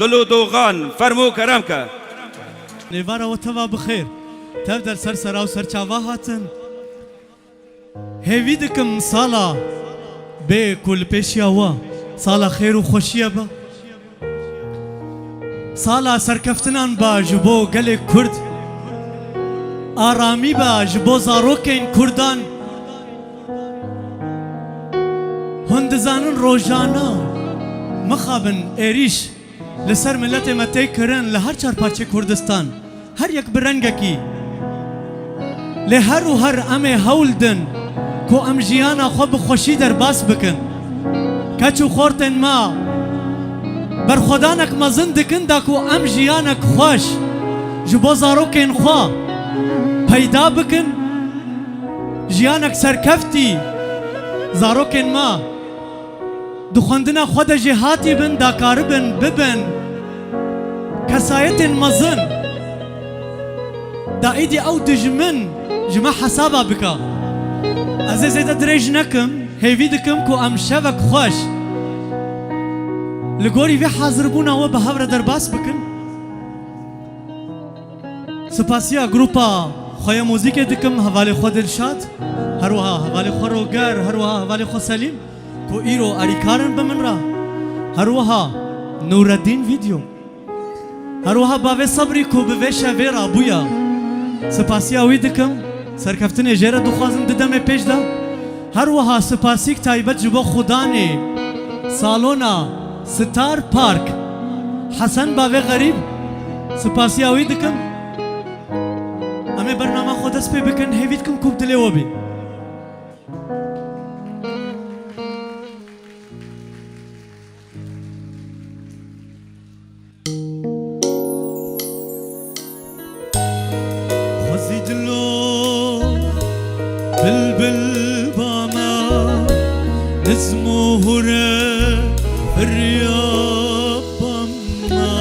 دلو دوغان فرمو کرمکه لیوارا و توا بخیر تف در سر سرا و سر چاوا هاتن هیوی دکم سالا به کل پیشیا و سالا خیر و خوشیه با سالا سرکفتنان با جبو گل کرد آرامی با جبو زاروکین کردان هندزانن روزانا مخابن ایریش لسر ملت متی کرن لهر چار پارچه کردستان هر یک برنگکی لهر و هر ام هولدن کو ام جیانا خو بخوشی در باس بکن کچو خورتن ما بر خدانک مزن دکن دا کو ام جیانک خوش جبو زاروکین خوا پیدا بکن جیانک سرکفتی زاروکین ما دخوندنا خود جهاتی بن داکار بن ببن کسایت مزن دا ایدی او دجمن جمع حسابا بکا از زیده دریج نکم هیوی دکم کو ام شوک خوش لگوری وی حاضر بونا و بهاور در باس بکن سپاسیا گروپا خواه موزیک دکم حوالی خود دلشاد هروها حوالی خود روگر هروها حوالی خود سلیم کو ایرو اریکارن بمن را هروها نوردین ویدیو هروها باوی صبری کو بوی شویرا بویا سپاسیا وی دکم سرکفتن جیره دخوازم ددم پیش دا هروها سپاسیک تایبت جبا خدانه سالونا ستار پارک حسن باوی غریب سپاسیا وی دکم امی برنامه خود اس پی بکن هیوید کم کوب دلی و بی بلبل باما نزمو هره الرياض باما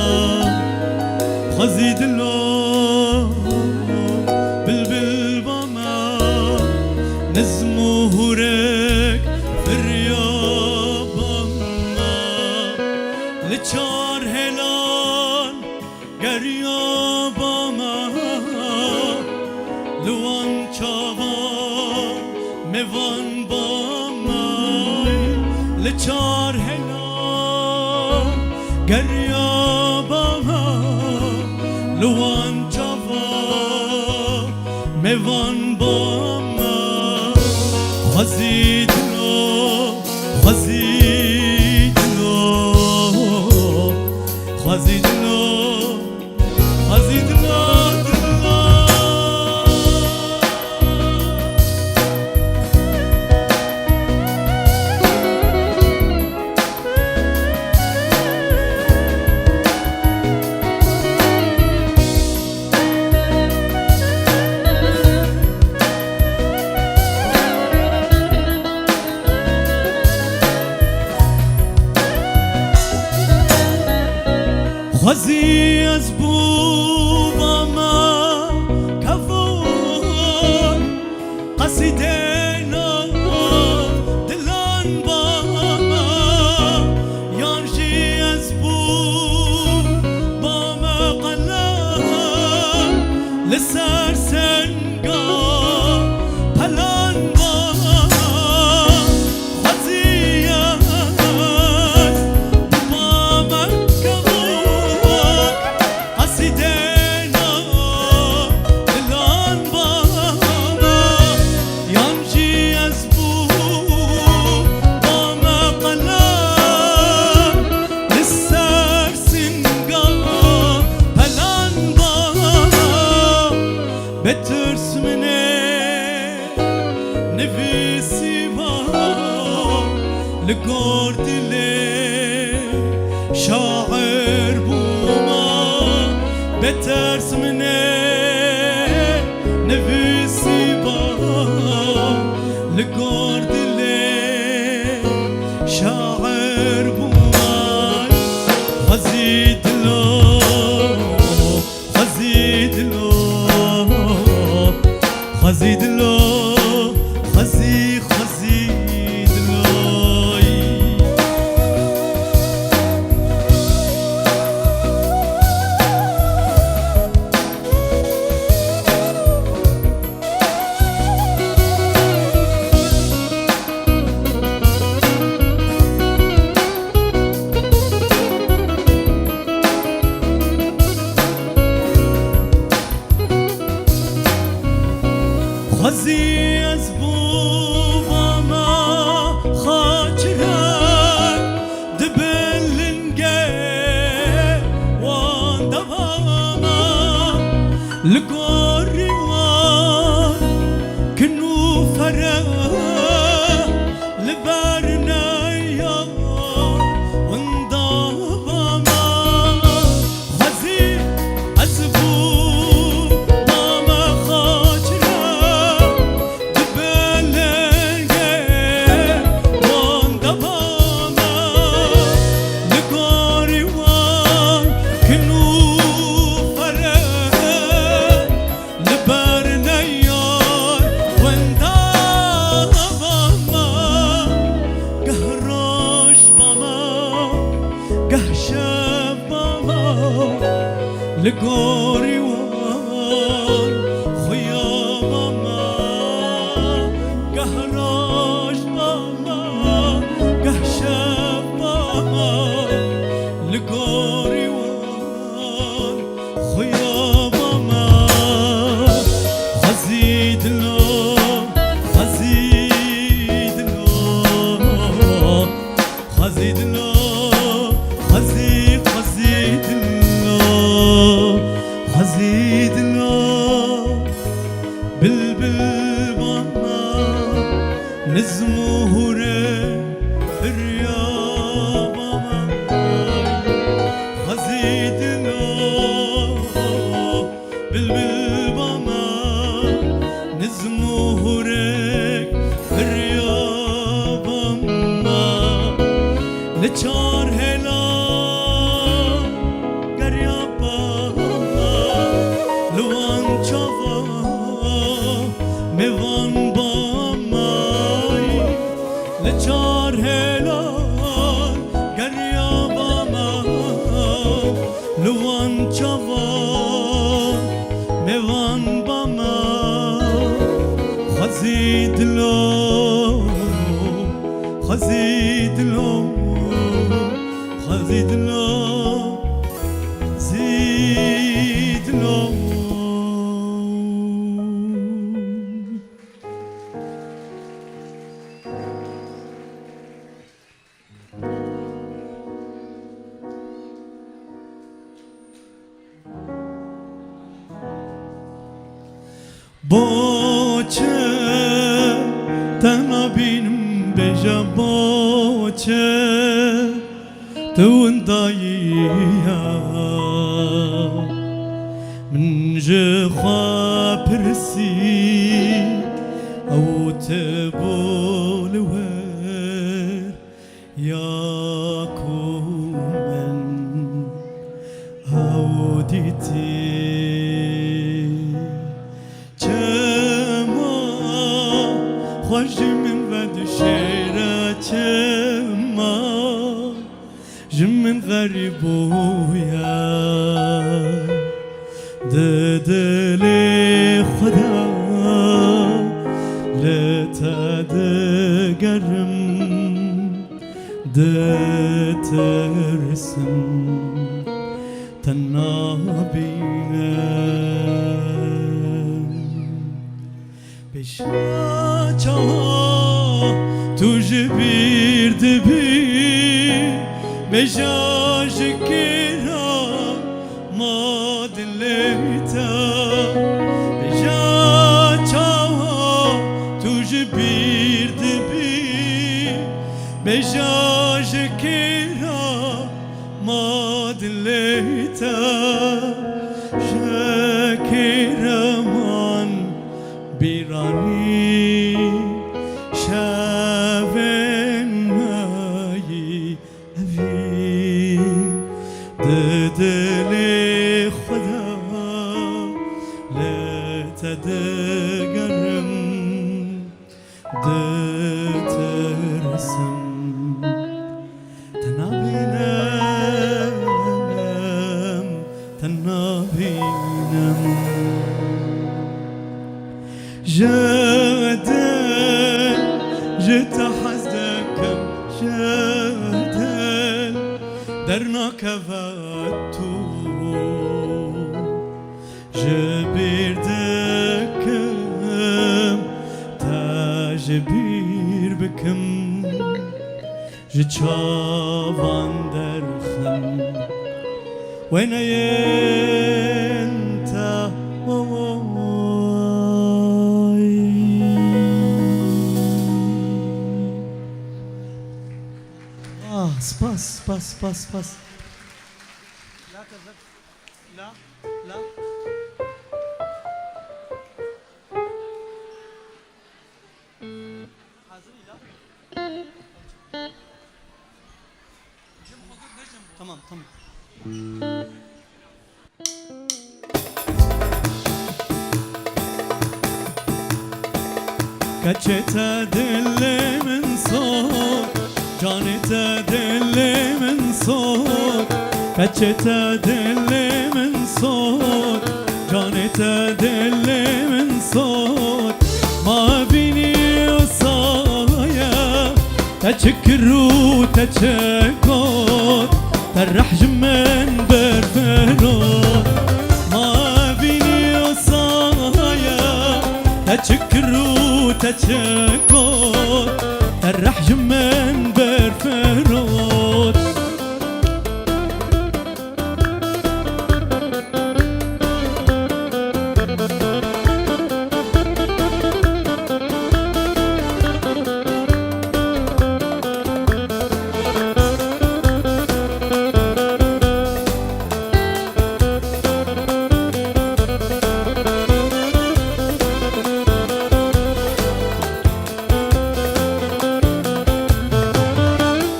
خزيد الله بلبل باما نزمو هرك في الرياض باما لچار هلال گریا باما لوان چاوا میوان با مای لچار هلا گریا با لوان جوا میوان با ما خزید لو خزید لو خزید لو خزید لو خزی از بوبا ما کفون قصیده نا دلان با ما یانشی از بوبا ما قلم لسر سنگا پلان با خزی از بوبا ما بترس منه نفسي با لقور دلي شاعر بوما بترس منه نفسي با لقور دلي شاعر بوما خزيد له خزيد له خزيد له خزيد له لقاري وان كنو فرح لبارنا يا وندابا ما خزي أزبو ماما خاجنا دبالي وندابا ما لقاري وان كنو فرح لبارنا يا وندابا ما قهراش ماما قهشة ماما لقاري وان خويا ماما قهراش ماما قهشة ماما لقاري وان خويا ماما خزيد له خزيد له خزيد له خزيد خزيد له خزيد له بلبل ماما نزمه فريا ماما خزيد له بلبل ماما نزمه فريا ماما لچار هلا گریا بابا لوان چاوا میوان بامای لچار هلا گریا بابا لوان چاوا میوان باما خزید لو خزید لو خزید لو زید لو Boçe tana benim beja boçe tundayya من جخا برسي أو تبول وير ياكو من هوديتي خوش من ود شیرت ما جمن غریب ویا دل خدا لتدگرم دترسم تنابینم بشا چاها توجه بیر دبی بجا جکرا ما دلیتا بجا چاها توجه بیر دبی بجا جکرا ما دلیتا جکرا من بیرانی شاونایی اوی دل خدا لتدگرم دترسم تنابینم تنابینم جدل جت حزدكم جدل درنا كفاتو جبير دكم تاجبير بكم جتشافان درخم وين ينتا باس. لا تذهب. لا لا. تمام. كتشتا دلي من صوت جانتا دلي من صوت كتشتا دلي من صوت جانتا دلي من صوت ما بيني وصايا تشكرو تشكوت ترح جمن برفنوت ما بيني وصايا تشكرو تشكوت ترح جمن برفنوت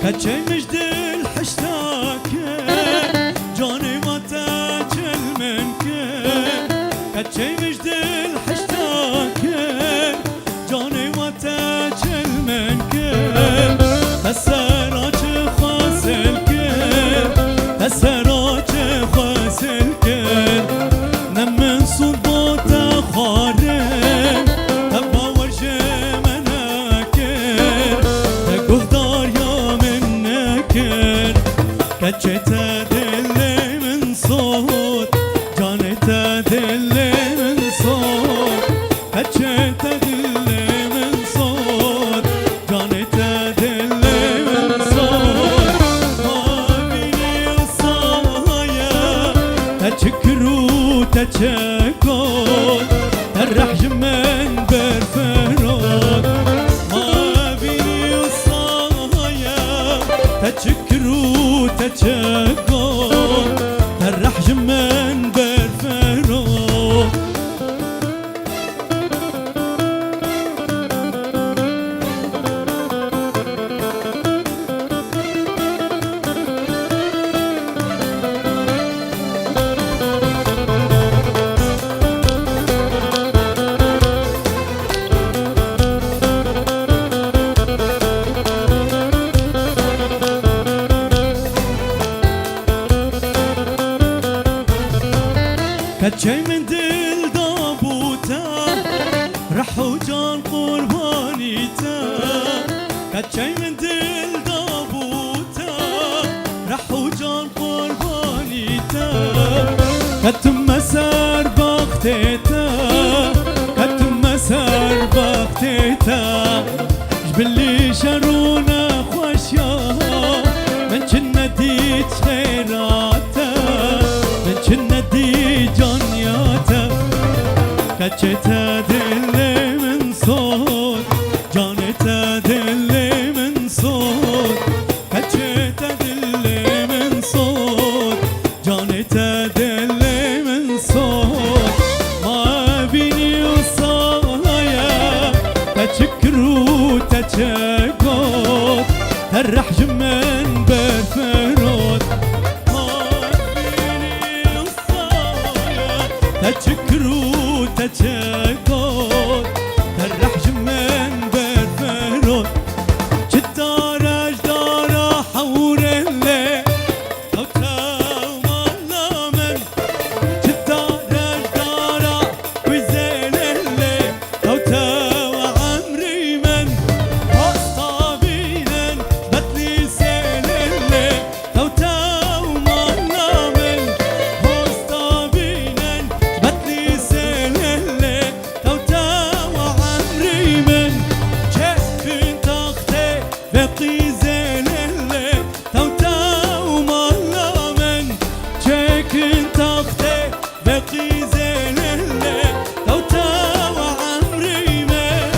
كتشي مجدل حشتاك جاني ما تاجل منك كتشي مجدل حشتاك جاني ما تاجل منك تسراج خاسلك تسراج خاسلك نمن صوت خارم تبا ورجه مناكر تقوه دار يا منكر كتشتا دلي من صوت جانتا دلي من صوت كتشتا دلي من صوت جانتا دلي من صوت ما بيني وصايا تشكرو تشكوت ترح جمن برفنوت ما بيني وصايا تشكرو تشكوت ترح جمن برفنوت كتشي من دل دابوتا رحو جان قربانيتا كتشي من دل دابوتا رحو جان قربانيتا كتم مسار بختيتا كتم مسار بختيتا جبلي شرونا خوشيا من جنة ديت خيراتا من جنة دي جانياتا كتشتا دلي من صوت جانتا دلي من صوت كتشتا دلي من صوت جانتا دلي من صوت ما بيني وصايا تشكرو تشكوت ترح جمن برفنوت تشكرو تشكوت ترح جمن برفنوت جدارة جدارة حور الليل أو تاو مالا من جدارة جدارة وزين الليل أو تاو عمري من أصطابينا بتلي سين الليل أو تاو مالا من أصطابينا بتلي سين الليل أو تاو عمري من شكن تختي بقي زين الليل أو تاو مالا من شكن تختي بقي زين الليل أو تاو عمري من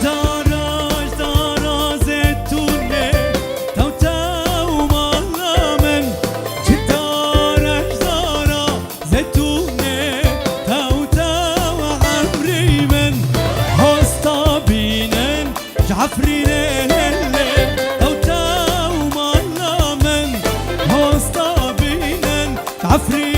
داراج دارا زيتونة تو تو مالا من داراج دارا زيتونة تو تو عمري من هستا بينن جعفري ليلي تو تو مالا من هستا بينن جعفري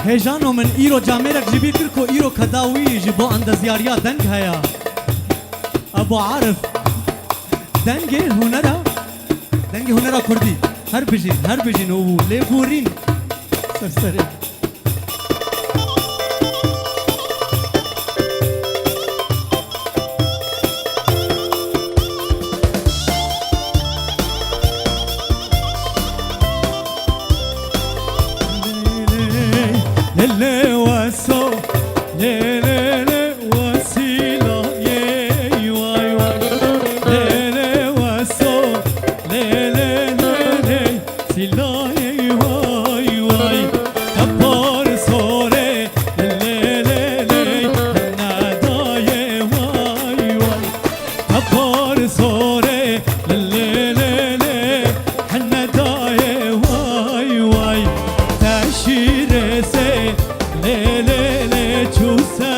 هجانو من ایرو جامرك جبیر کرکو ایرو کداوی جبو اندازیاریا دنگ هیا ابو عارف دنگ هنرا کردی هر بجین او لیبورین سرسری ليلي واسو ليلي وسيلة ياي واي واي ليلي واسو ليلي سيلا ياي واي واي كبار صوري ليلي النادا ياي واي واي كبار صوري ليلي النادا ياي واي واي تشير سي ليلي چوسا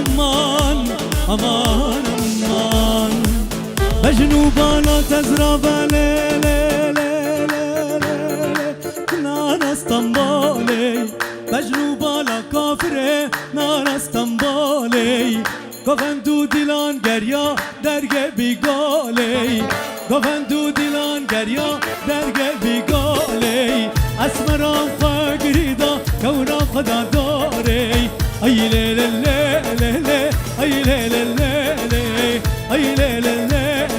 امان امان بجنوبانا تزرب نار اسطنبولي بجنوبانا كافره نار اسطنبولي گفتندو دیلان گریا درگه بیگالی گفتندو دیلان گریا درگه بیگالی اسمران فقریدا کورا خدا داری ای لیل لیل لیل ای لیل لیل ای لیل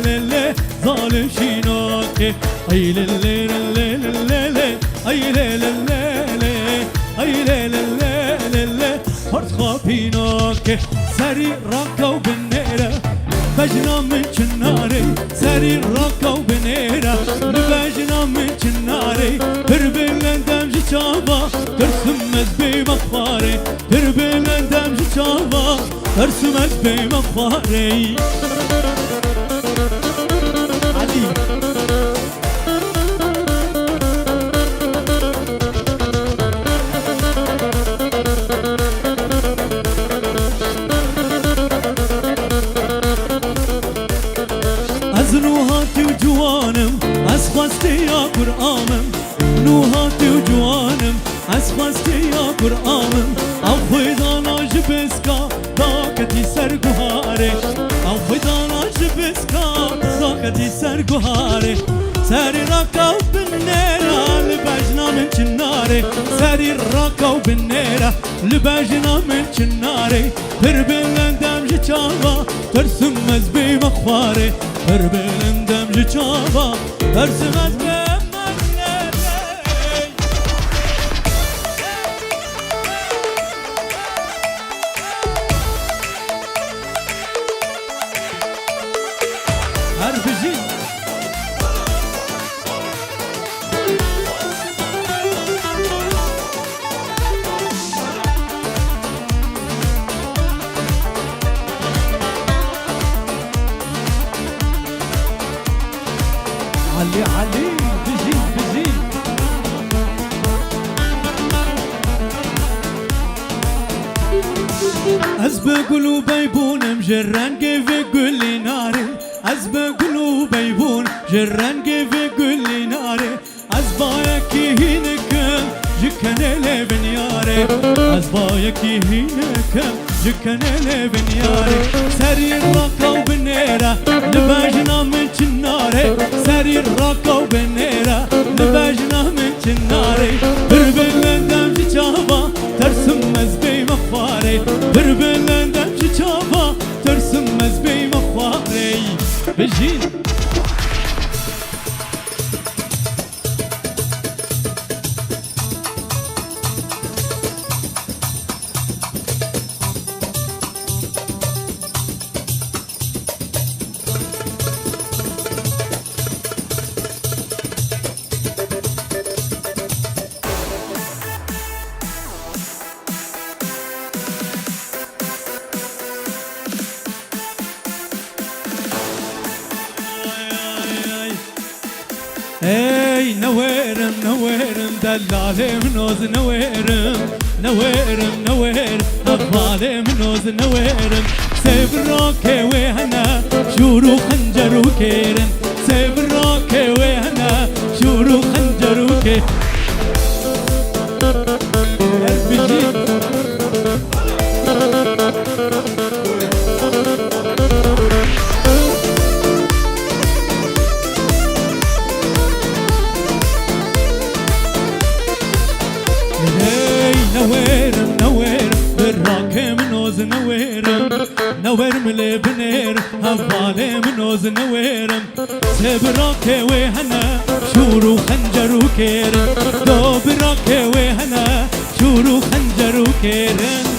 لیل ظالم شیناکه ای لیل لیل لیل ای لیل لیل ای لیل لیل هرد خوابیناکه سری راکو بنیره بجنا من چناری سری راکو بنیره بجنا من چناری پر بلندم جی چاوا ترسم از بی مخباری پر بلندم جی چاوا ترسم از بی مخباری علی نوهاتي وجوانم أسخستي يا قرآمم نوهاتي وجوانم أسخستي يا قرآمم أو خيدانا جبسكا داكتي سرقهاري أو خيدانا جبسكا داكتي سرقهاري ساري راكو بالنيرة لبجنا من چناري ساري راكو بالنيرة لبجنا من چناري بربلندم جچاوا ترسم از بي مخواري بربلندم جچاوا ترسم از بي هربجي علي علي بجي بجي أزبق قلوبي بون مجران كيف يقول لي ناري أزبق قلوبي بون جران كيف يقول لي ناري أزبايك هينكم جكن لي بنياري أزبايك هينكم جكن لي بنياري سري الرقا وبنيرة لباجنا من چناري سري الرقا وبنيرة لباجنا من چناري بربلندم جچابا ترسم از بي مخواري بربلندم جچابا ترسم از بي مخواري بجين اي نويرم نويرم دلالي منوز نويرم نويرم نويرم اقبالي منوز نويرم سيبروكي وهنا شورو خنجر وكيرن سيبروكي وهنا شورو خنجر وكيرن نويرم نويرم بالراكي منوز نويرم نويرم اللي بنير هفالي منوز نويرم سبراكي وهنا شورو خنجر وكيرن دو براكي وهنا شورو خنجر وكيرن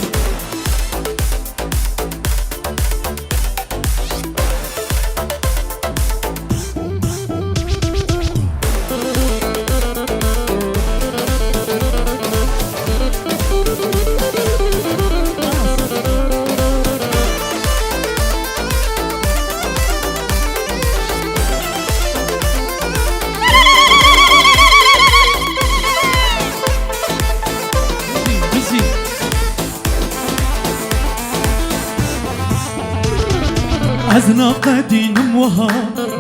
ازنا قدين وها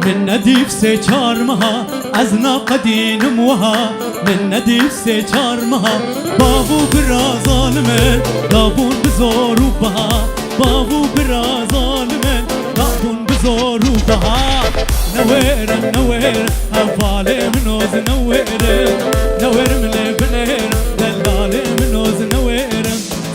من نديف سيچار مها ازنا قدين وها من نديف سيچار مها بابو برا ظالمن دابون بزورو بها بابو برا ظالمن دابون بزورو بها نوير نوير افالي منوز نوير نوير من بنير دلالي منوز نوير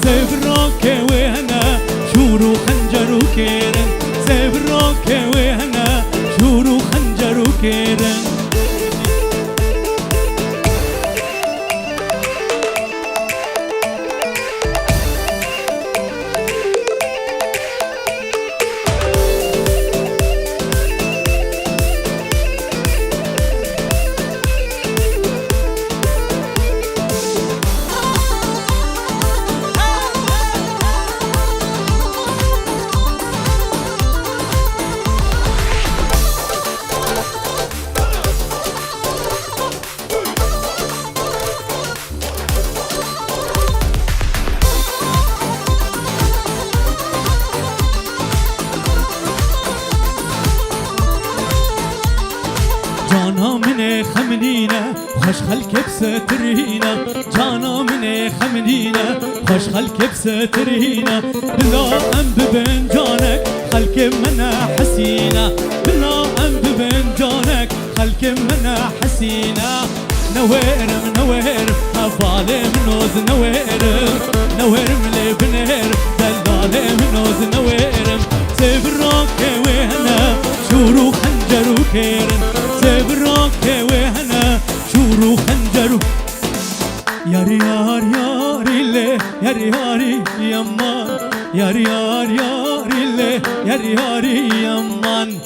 سيف الروكي وهنا شورو خنجرو كيرن سيف الروكي وهنا شورو خنجرو كيرن جانا من خمنينا خوش خلك بسترهينا جانا من خمنينا خوش خلك بسترهينا بلا أنب بين جانك خلك منا حسينا بلا أنب بين جانك خلك منا حسينا نوير منوير أفالي منوز نوير نوير من بنير دلالي منوز نوير سيف الروكي وهنا شورو خنجرو كيرن سيف الروكي وهنا شورو خنجرو ياري يار ياري لي ياري ياري يمان ياري يار ياري لي ياري ياري يمان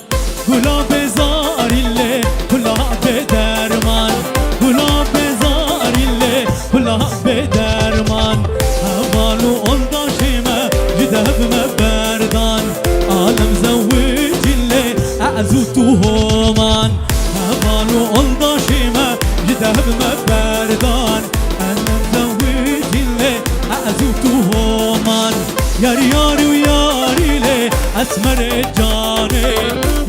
گلاب زاری لي گلاب درمان گلاب زاری لي گلاب درمان هوالو اولدا شيمه جدب مبردان عالم زوج لي اعزوتو همان هوالو اولدا شيمه جدب مبردان عالم زوج لي اعزوتو همان ياري ياري وياري لي اسمر جاني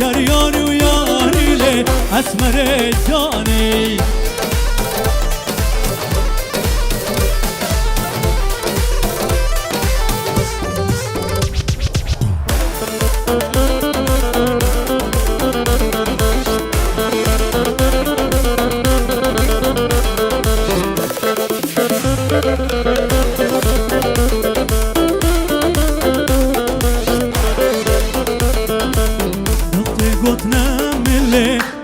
ياري ياري وياري لي اسمر جاني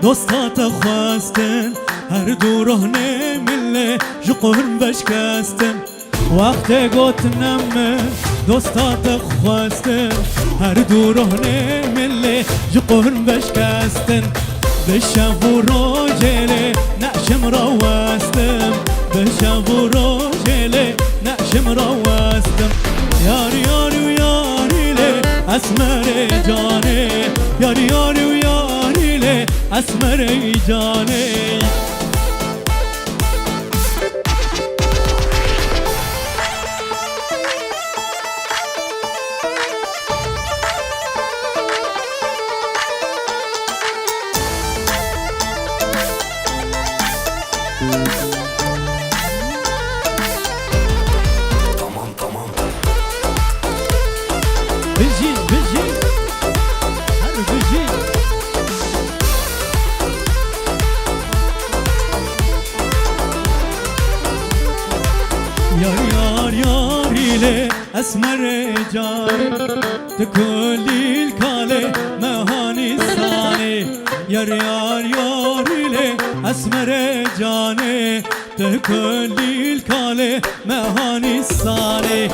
دوستات خواستن هر دو رهنه مله جو قهرم بشکستن وقت گوتنم دوستات خواستن هر دو رهنه مله جو قهرم بشکستن بشب و روجله نعشم رواستم بشب و روجله نعشم رواستم یاری یاری و یاری له اسمر جانه یاری یاری و یاری له اسمر جانه بجين بجين هر بجين يار يار يار إلي أسمر جاني تكلي الكالي مهاني الثاني يار يار يار إلي أسمر جاني تكلي الكالي مهاني الثاني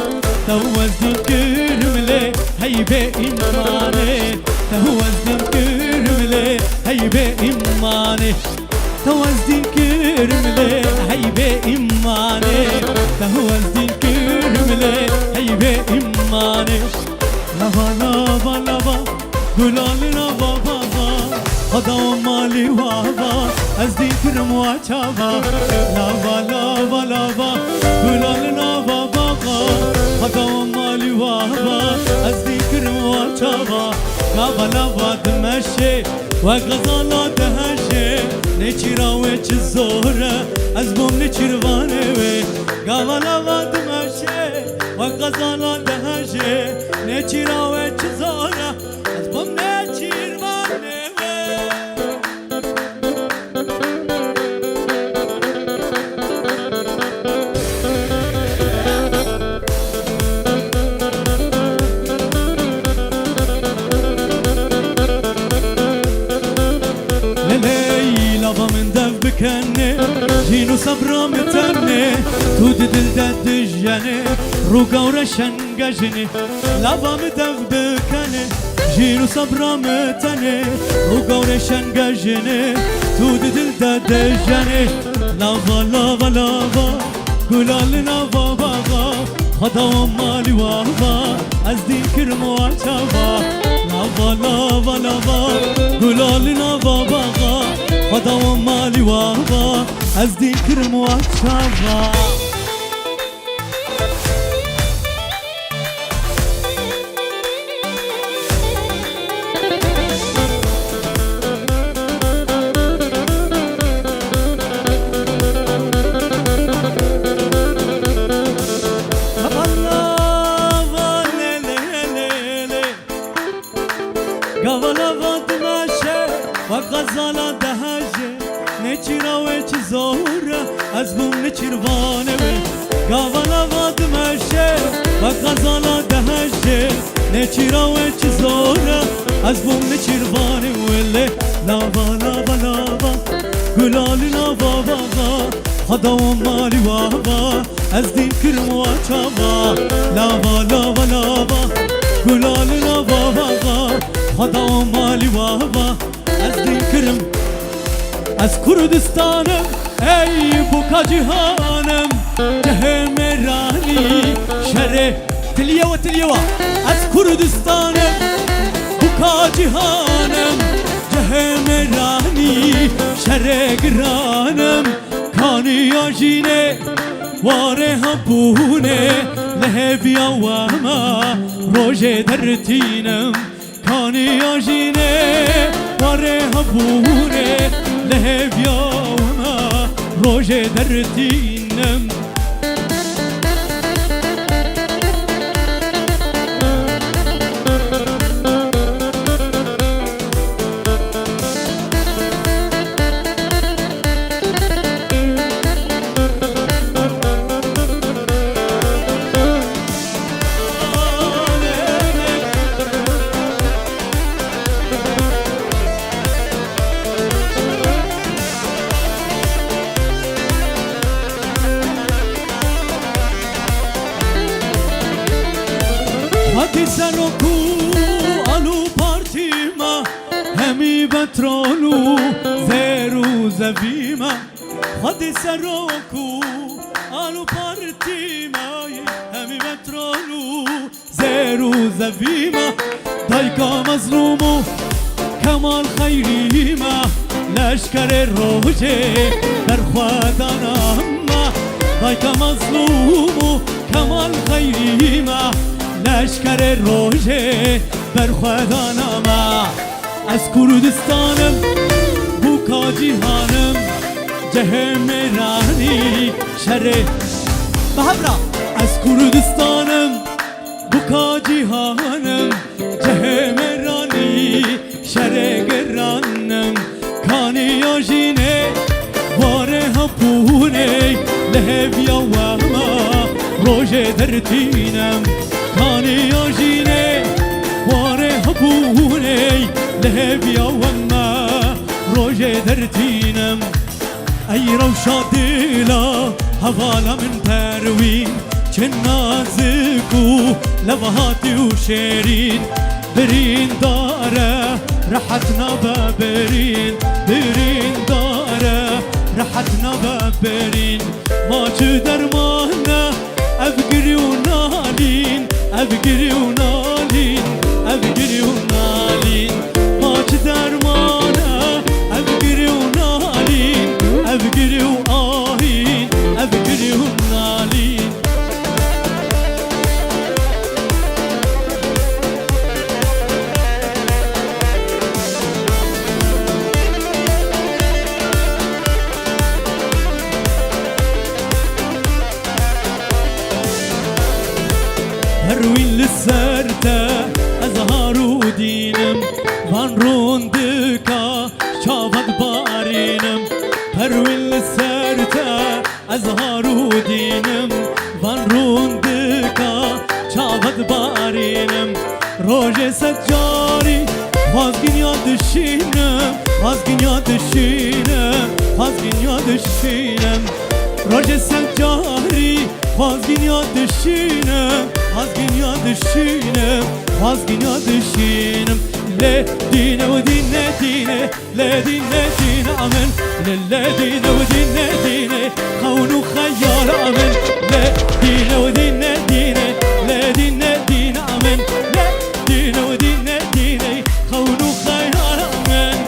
توزن كرملي هيبة إيماني توزن كرملي هيبة إيماني توزن كرملي هيبة إيماني توزن كرملي هيبة إيماني لبا لبا لبا گلال لبا بابا خدا مالی وابا از دی کرم و چابا لبا لبا لبا گلال لبا بابا خدا مالی وابا از دی کرم و چابا قابلا واد مشي وغزالا دهشي نچرا وچ زوره از بوم نچروانه وي قابلا واد مشي وغزالا دهشي نچرا وچ زوره از بوم نچروانه وي بكني جينو صبرا متني تود دل دد جني روقا ورشن قجني لابا مدف بكني جينو صبرا متني روقا ورشن قجني تود دل دد جني لابا لابا لابا قلال لابا بابا خدا مالي وابا از دين كرمو عشابا لابا لابا لابا قلال لابا بابا خدا مالي وابا از دين كرمو عشابا وغزالا دهجه نچرا وچ زوره از بوم نچروانه وي قاوالا واد مشه وغزالا دهجه نچرا وچ زوره از بوم نچروانه وي لابا لابا لابا گلال لابا بابا خدا مالي وابا از دين كرمو عشابا لابا لابا لابا گلال لابا بابا خدا مالي وابا از دین کرم از کردستانم ای بوکا جهانم جه مرانی شره تلیه و تلیه و از کردستانم بوکا جهانم جه مرانی شره گرانم کانی آجینه واره هبونه لهبیا وما روژه درتینم کانی آجینه واره هبونه لهبیا وما روژه درتینم هاتی سرکو آلو پارتی ما همی بطرانو زیرو زویما هاتی سرکو آلو پارتی ما همی بطرانو زیرو زویما دایکا مظلومو کمال خیری ما لشکر روجه در خودانم ما دایکا مظلومو کمال خیری ما لشکر روژه بر خودانما از کردستانم بوکا جهانم جه مرانی شره بحبرا از کردستانم بوکا جهانم جه مرانی شره گرانم کانی آجینه واره هپونه لهبیا وما روژه درتینم کانی آجینه واره هبونه لهبیا وما روژه درتینم ای روشا دیلا حوالا من پروین چه نازکو لبهاتی و شیرین برین داره راحتنا ببرین برین داره راحتنا ببرین ما چه درمانه ابگری و نالین ابگری و نالین ابگری و نالین ما چه درمانه ابگری و نالین ابگری و آهین ابگری و نالین van rundika çavad barinem pervil serte azharu dinim van rundika çavad barinem roje secari vazgin ya dışinem vazgin ya dışinem vazgin ya dışinem roje secari vazgin ya dışinem vazgin ya dışinem vazgin ya dışinem le dine ve dine dine le dine dine amen le dine ve dine dine kavnu khayyal amen le dine ve dine dine le dine dine amen le dine ve dine dine kavnu khayyal amen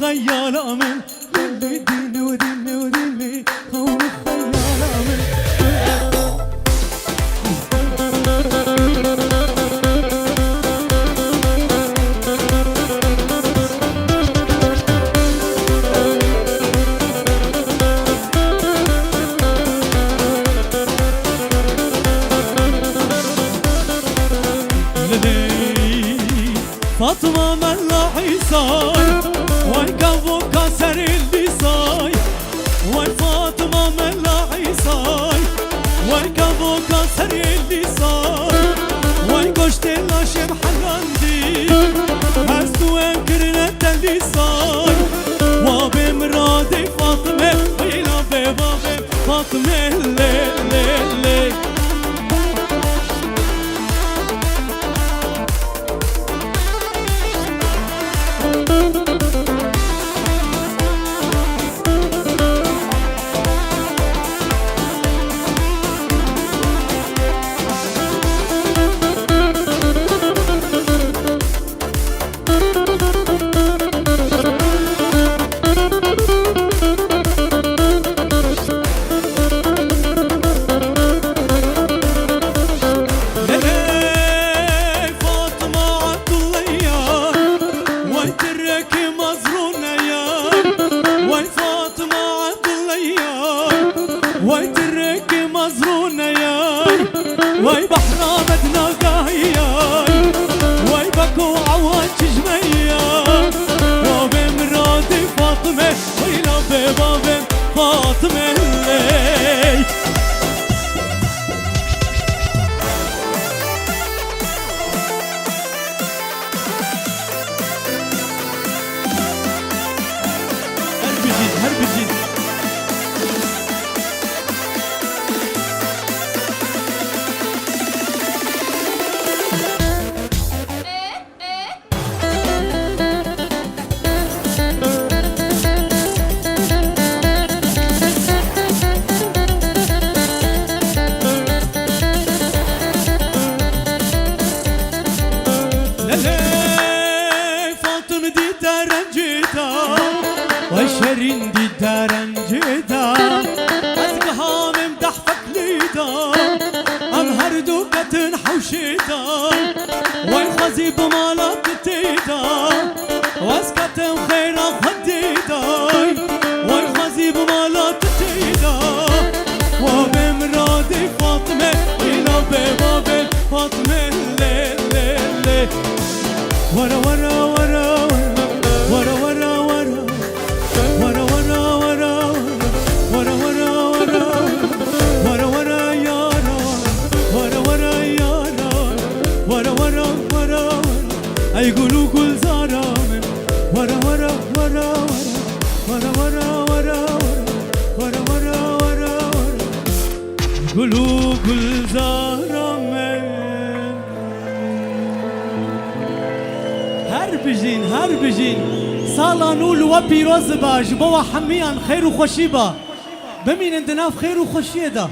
خيال أمن دين ودين ودين كون خيال أمن فاطمة ملاحي صاي واي كافو كسر اللي صاي واي فاطمة ملاحي صاي واي كافو كسر اللي صاي واي قشت اللاشم حلاندي هستو انكرنا اللي صاي وبمرادي فاطمة ويلا ببابي فاطمة اللي واي بحرا بدنا قاياي واي بكو عوان جمياي وبمرادي فاطمة ويلا ببابي فاطمة اللي هرب جديد وشرين دي دارن جدا أزقها من دحفك ليدا أم هردو كتن حوشيدا والخزيب مالك تيدا واسكتم خيرا خديدا والخزيب مالك تيدا وبمرادي فاطمة إلى ببابي فاطمة الليل ورا ورا ورا ورا ورا ورا ورا ورا ورا ورا ورا ورا ورا يارا ورا ورا يارا ورا ورا ورا يقولوا كل زارا من ورا ورا ورا ورا ورا ورا ورا ورا ورا يقولوا كل زارا من هر هر بجین سالا نول و پیروز باش بوا حمیان خیر و خوشی با بمین اندناف خیر و خوشی ده